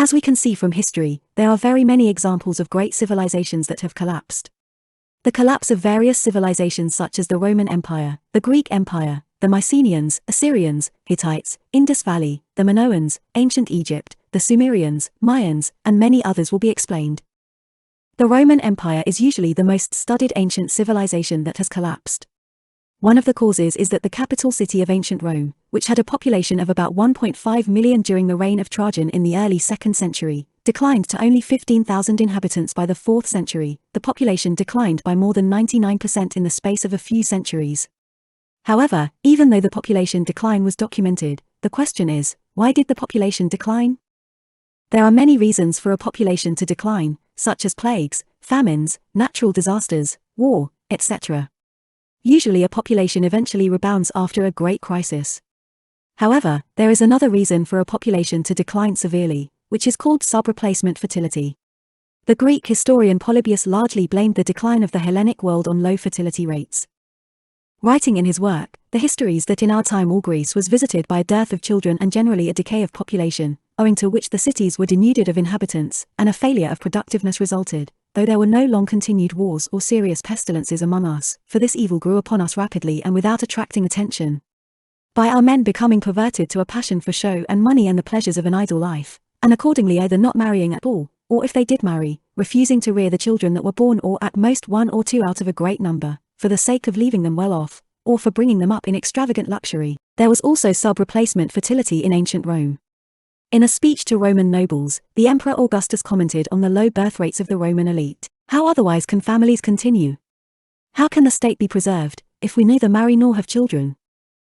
As we can see from history, there are very many examples of great civilizations that have collapsed. The collapse of various civilizations such as the Roman Empire, the Greek Empire, the Mycenaeans, Assyrians, Hittites, Indus Valley, the Minoans, ancient Egypt, the Sumerians, Mayans, and many others will be explained. The Roman Empire is usually the most studied ancient civilization that has collapsed. One of the causes is that the capital city of ancient Rome, which had a population of about 1.5 million during the reign of Trajan in the early 2nd century, declined to only 15,000 inhabitants by the 4th century. The population declined by more than 99% in the space of a few centuries. However, even though the population decline was documented, the question is, why did the population decline? There are many reasons for a population to decline, such as plagues, famines, natural disasters, war, etc. Usually a population eventually rebounds after a great crisis. However, there is another reason for a population to decline severely, which is called subreplacement fertility. The Greek historian Polybius largely blamed the decline of the Hellenic world on low fertility rates. Writing in his work, The Histories, that in our time all Greece was visited by a dearth of children and generally a decay of population, owing to which the cities were denuded of inhabitants, and a failure of productiveness resulted, though there were no long continued wars or serious pestilences among us, for this evil grew upon us rapidly and without attracting attention. By our men becoming perverted to a passion for show and money and the pleasures of an idle life, and accordingly either not marrying at all, or if they did marry, refusing to rear the children that were born, or at most 1 or 2 out of a great number, for the sake of leaving them well off, or for bringing them up in extravagant luxury. There was also sub-replacement fertility in ancient Rome. In a speech to Roman nobles, the Emperor Augustus commented on the low birth rates of the Roman elite. How otherwise can families continue? How can the state be preserved, if we neither marry nor have children?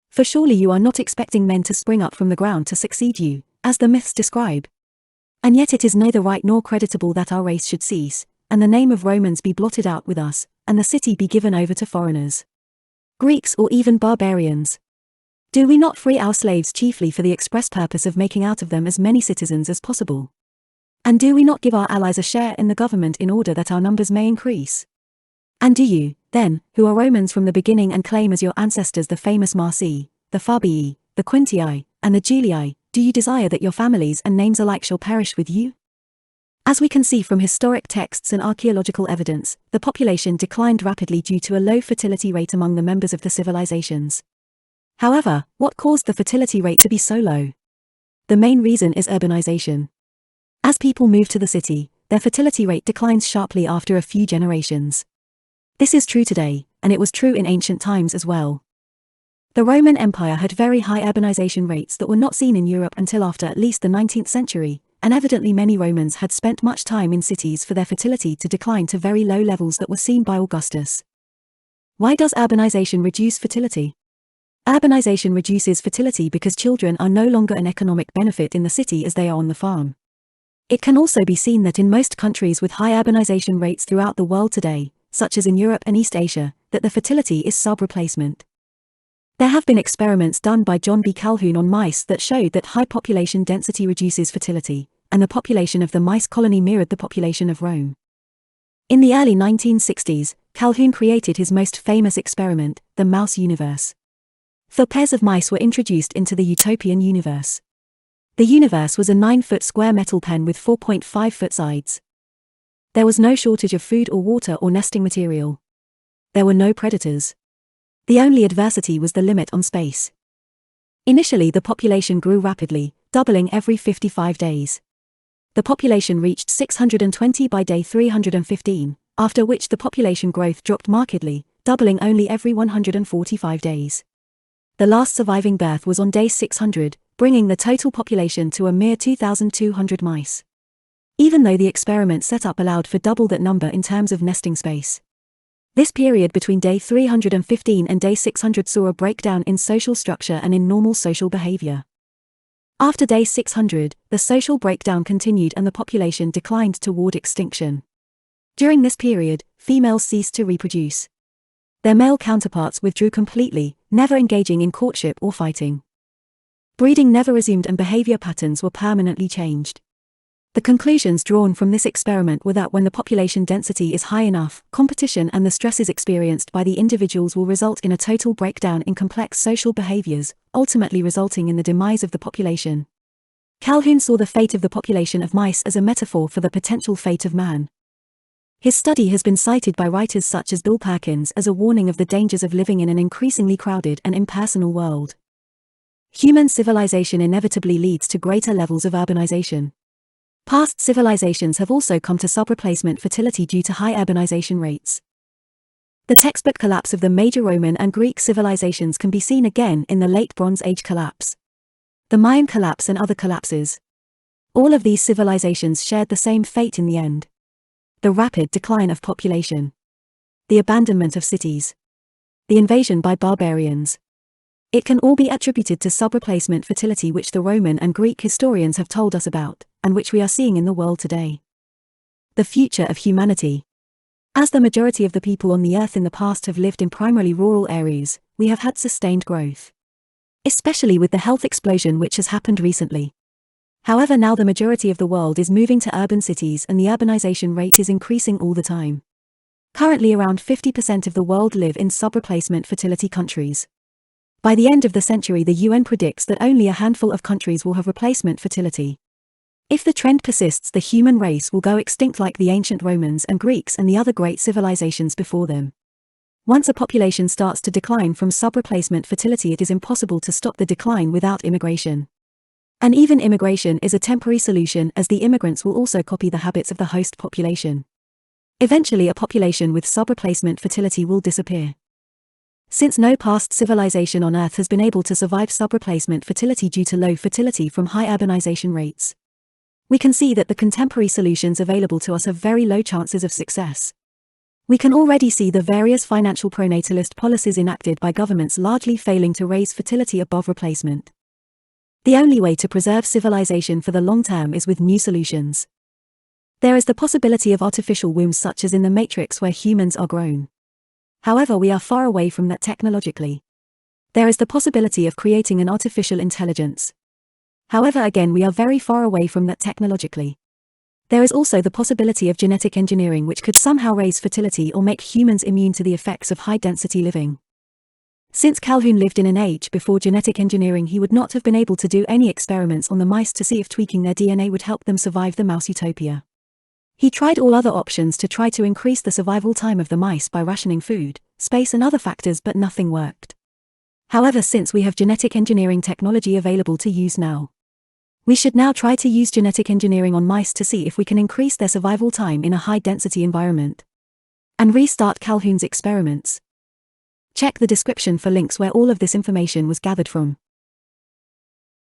For surely you are not expecting men to spring up from the ground to succeed you, as the myths describe. And yet it is neither right nor creditable that our race should cease, and the name of Romans be blotted out with us, and the city be given over to foreigners, Greeks or even barbarians. Do we not free our slaves chiefly for the express purpose of making out of them as many citizens as possible? And do we not give our allies a share in the government in order that our numbers may increase? And do you, then, who are Romans from the beginning and claim as your ancestors the famous Marcii, the Fabii, the Quintii, and the Julii, do you desire that your families and names alike shall perish with you? As we can see from historic texts and archaeological evidence, the population declined rapidly due to a low fertility rate among the members of the civilizations. However, what caused the fertility rate to be so low? The main reason is urbanization. As people move to the city, their fertility rate declines sharply after a few generations. This is true today, and it was true in ancient times as well. The Roman Empire had very high urbanization rates that were not seen in Europe until after at least the 19th century, and evidently many Romans had spent much time in cities for their fertility to decline to very low levels that were seen by Augustus. Why does urbanization reduce fertility? Urbanization reduces fertility because children are no longer an economic benefit in the city as they are on the farm. It can also be seen that in most countries with high urbanization rates throughout the world today, such as in Europe and East Asia, that the fertility is sub-replacement. There have been experiments done by John B. Calhoun on mice that showed that high population density reduces fertility, and the population of the mice colony mirrored the population of Rome. In the early 1960s, Calhoun created his most famous experiment, the mouse universe. 4 pairs of mice were introduced into the utopian universe. The universe was a 9-foot square metal pen with 4.5-foot sides. There was no shortage of food or water or nesting material. There were no predators. The only adversity was the limit on space. Initially the population grew rapidly, doubling every 55 days. The population reached 620 by day 315, after which the population growth dropped markedly, doubling only every 145 days. The last surviving birth was on day 600, bringing the total population to a mere 2,200 mice. Even though the experiment setup allowed for double that number in terms of nesting space. This period between day 315 and day 600 saw a breakdown in social structure and in normal social behavior. After day 600, the social breakdown continued and the population declined toward extinction. During this period, females ceased to reproduce. Their male counterparts withdrew completely, never engaging in courtship or fighting. Breeding never resumed and behavior patterns were permanently changed. The conclusions drawn from this experiment were that when the population density is high enough, competition and the stresses experienced by the individuals will result in a total breakdown in complex social behaviors, ultimately resulting in the demise of the population. Calhoun saw the fate of the population of mice as a metaphor for the potential fate of man. His study has been cited by writers such as Bill Perkins as a warning of the dangers of living in an increasingly crowded and impersonal world. Human civilization inevitably leads to greater levels of urbanization. Past civilizations have also come to sub-replacement fertility due to high urbanization rates. The textbook collapse of the major Roman and Greek civilizations can be seen again in the Late Bronze Age collapse, the Mayan Collapse and other collapses. All of these civilizations shared the same fate in the end. The rapid decline of population. The abandonment of cities. The invasion by barbarians. It can all be attributed to sub-replacement fertility, which the Roman and Greek historians have told us about, and which we are seeing in the world today. The future of humanity. As the majority of the people on the earth in the past have lived in primarily rural areas, we have had sustained growth. Especially with the health explosion which has happened recently. However, now the majority of the world is moving to urban cities and the urbanization rate is increasing all the time. Currently around 50% of the world live in sub-replacement fertility countries. By the end of the century, the UN predicts that only a handful of countries will have replacement fertility. If the trend persists, the human race will go extinct like the ancient Romans and Greeks and the other great civilizations before them. Once a population starts to decline from sub-replacement fertility, it is impossible to stop the decline without immigration. And even immigration is a temporary solution, as the immigrants will also copy the habits of the host population. Eventually, a population with sub-replacement fertility will disappear. Since no past civilization on Earth has been able to survive sub-replacement fertility due to low fertility from high urbanization rates, we can see that the contemporary solutions available to us have very low chances of success. We can already see the various financial pronatalist policies enacted by governments largely failing to raise fertility above replacement. The only way to preserve civilization for the long term is with new solutions. There is the possibility of artificial wombs such as in the Matrix where humans are grown. However, we are far away from that technologically. There is the possibility of creating an artificial intelligence. However, again, we are very far away from that technologically. There is also the possibility of genetic engineering, which could somehow raise fertility or make humans immune to the effects of high-density living. Since Calhoun lived in an age before genetic engineering, he would not have been able to do any experiments on the mice to see if tweaking their DNA would help them survive the mouse utopia. He tried all other options to try to increase the survival time of the mice by rationing food, space and other factors, but nothing worked. However, since we have genetic engineering technology available to use now, we should now try to use genetic engineering on mice to see if we can increase their survival time in a high-density environment. And restart Calhoun's experiments. Check the description for links where all of this information was gathered from.